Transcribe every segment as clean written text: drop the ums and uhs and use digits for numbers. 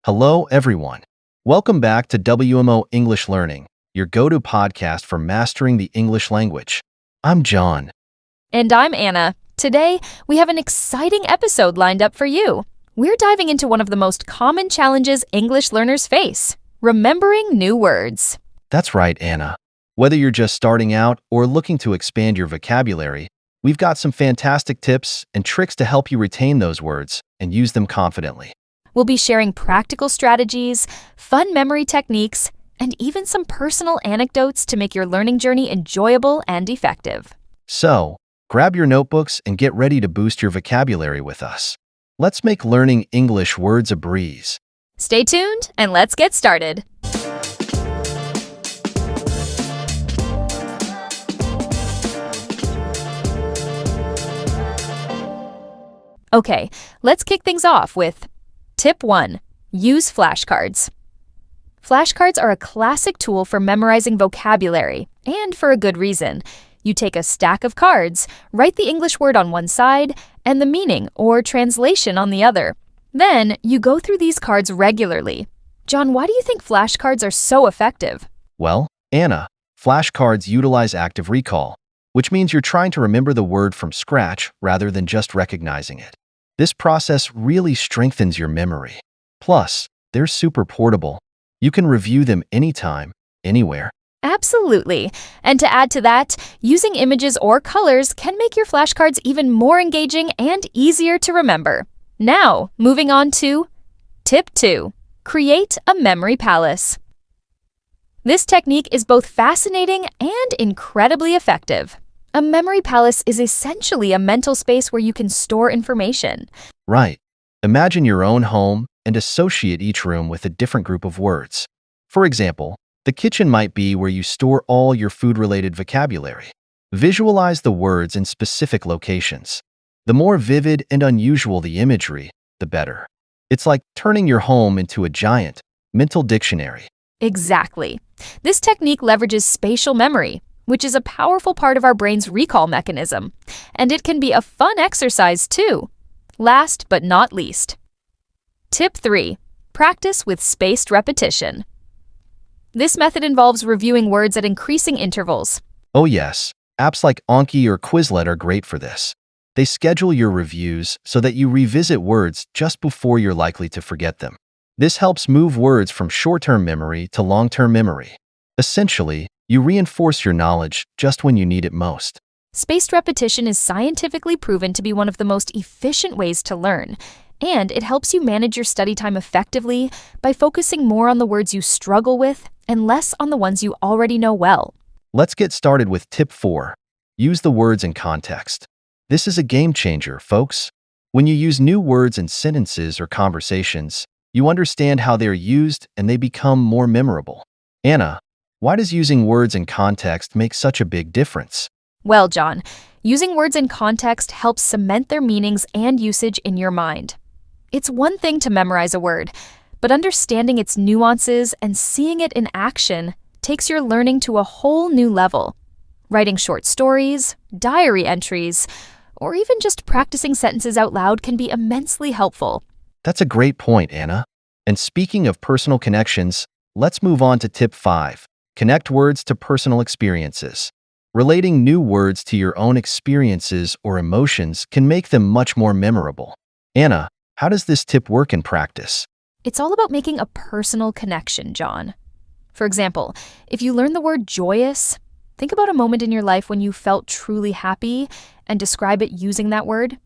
Hello, everyone. Welcome back to WMO English Learning, your go-to podcast for mastering the English language. I'm John. And I'm Anna. Today, we have an exciting episode lined up for you. We're diving into one of the most common challenges English learners face, remembering new words. That's right, Anna. Whether you're just starting out or looking to expand your vocabulary, we've got some fantastic tips and tricks to help you retain those words and use them confidently. We'll be sharing practical strategies, fun memory techniques, and even some personal anecdotes to make your learning journey enjoyable and effective. So, grab your notebooks and get ready to boost your vocabulary with us. Let's make learning English words a breeze. Stay tuned and let's get started. Okay, let's kick things off with Tip 1. Use flashcards. Flashcards are a classic tool for memorizing vocabulary, and for a good reason. You take a stack of cards, write the English word on one side, and the meaning or translation on the other. Then, you go through these cards regularly. John, why do you think flashcards are so effective? Well, Anna, flashcards utilize active recall, which means you're trying to remember the word from scratch rather than just recognizing it. This process really strengthens your memory. Plus, they're super portable. You can review them anytime, anywhere. Absolutely. And to add to that, using images or colors can make your flashcards even more engaging and easier to remember. Now, moving on to Tip 2. Create a memory palace. This technique is both fascinating and incredibly effective. A memory palace is essentially a mental space where you can store information. Right. Imagine your own home and associate each room with a different group of words. For example, the kitchen might be where you store all your food-related vocabulary. Visualize the words in specific locations. The more vivid and unusual the imagery, the better. It's like turning your home into a giant mental dictionary. Exactly. This technique leverages spatial memory, which is a powerful part of our brain's recall mechanism. And it can be a fun exercise too. Last but not least. Tip 3. Practice with spaced repetition. This method involves reviewing words at increasing intervals. Oh yes, apps like Anki or Quizlet are great for this. They schedule your reviews so that you revisit words just before you're likely to forget them. This helps move words from short-term memory to long-term memory. Essentially, you reinforce your knowledge just when you need it most. Spaced repetition is scientifically proven to be one of the most efficient ways to learn, and it helps you manage your study time effectively by focusing more on the words you struggle with and less on the ones you already know well. Let's get started with Tip 4. Use the words in context. This is a game changer, folks. When you use new words in sentences or conversations, you understand how they're used and they become more memorable. Anna, why does using words in context make such a big difference? Well, John, using words in context helps cement their meanings and usage in your mind. It's one thing to memorize a word, but understanding its nuances and seeing it in action takes your learning to a whole new level. Writing short stories, diary entries, or even just practicing sentences out loud can be immensely helpful. That's a great point, Anna. And speaking of personal connections, let's move on to Tip 5. Connect words to personal experiences. Relating new words to your own experiences or emotions can make them much more memorable. Anna, how does this tip work in practice? It's all about making a personal connection, John. For example, if you learn the word joyous, think about a moment in your life when you felt truly happy and describe it using that word.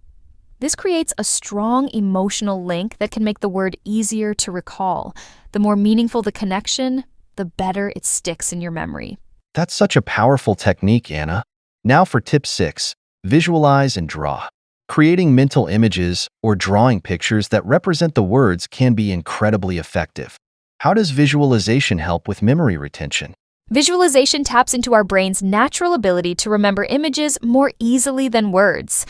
This creates a strong emotional link that can make the word easier to recall. The more meaningful the connection, the better it sticks in your memory. That's such a powerful technique, Anna. Now for Tip 6. Visualize and draw. Creating mental images or drawing pictures that represent the words can be incredibly effective. How does visualization help with memory retention? Visualization taps into our brain's natural ability to remember images more easily than words.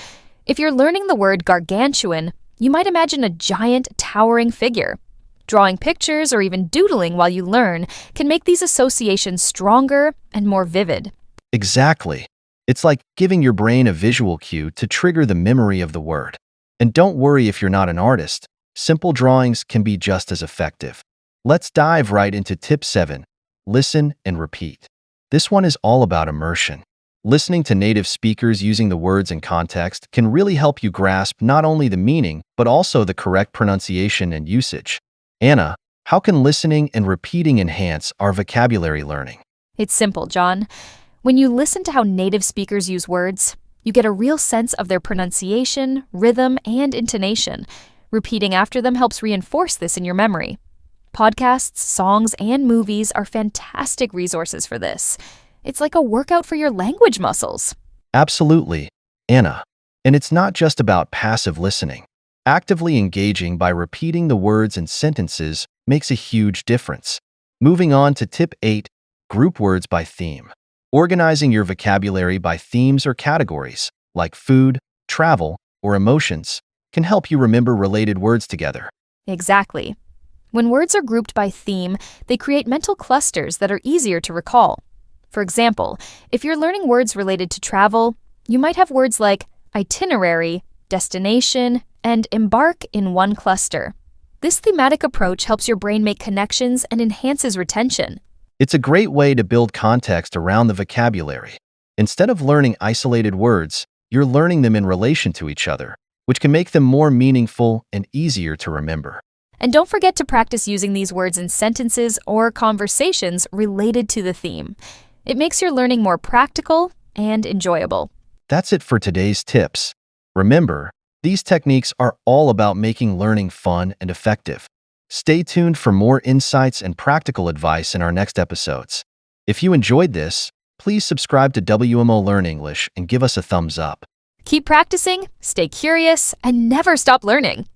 If you're learning the word gargantuan, you might imagine a giant, towering figure. Drawing pictures or even doodling while you learn can make these associations stronger and more vivid. Exactly. It's like giving your brain a visual cue to trigger the memory of the word. And don't worry if you're not an artist. simple drawings can be just as effective. Let's dive right into tip 7. Listen and repeat. This one is all about immersion. Listening to native speakers using the words in context can really help you grasp not only the meaning, but also the correct pronunciation and usage. Anna, how can listening and repeating enhance our vocabulary learning? It's simple, John. When you listen to how native speakers use words, you get a real sense of their pronunciation, rhythm, and intonation. Repeating after them helps reinforce this in your memory. Podcasts, songs, and movies are fantastic resources for this. It's like a workout for your language muscles. Absolutely, Anna. And it's not just about passive listening. Actively engaging by repeating the words and sentences makes a huge difference. Moving on to tip 8, group words by theme. Organizing your vocabulary by themes or categories, like food, travel, or emotions, can help you remember related words together. Exactly. When words are grouped by theme, they create mental clusters that are easier to recall. For example, if you're learning words related to travel, you might have words like itinerary, destination, and embark in one cluster. This thematic approach helps your brain make connections and enhances retention. It's a great way to build context around the vocabulary. Instead of learning isolated words, you're learning them in relation to each other, which can make them more meaningful and easier to remember. And don't forget to practice using these words in sentences or conversations related to the theme. It makes your learning more practical and enjoyable. That's it for today's tips. Remember, these techniques are all about making learning fun and effective. Stay tuned for more insights and practical advice in our next episodes. If you enjoyed this, please subscribe to WMO Learn English and give us a thumbs up. Keep practicing, stay curious, and never stop learning.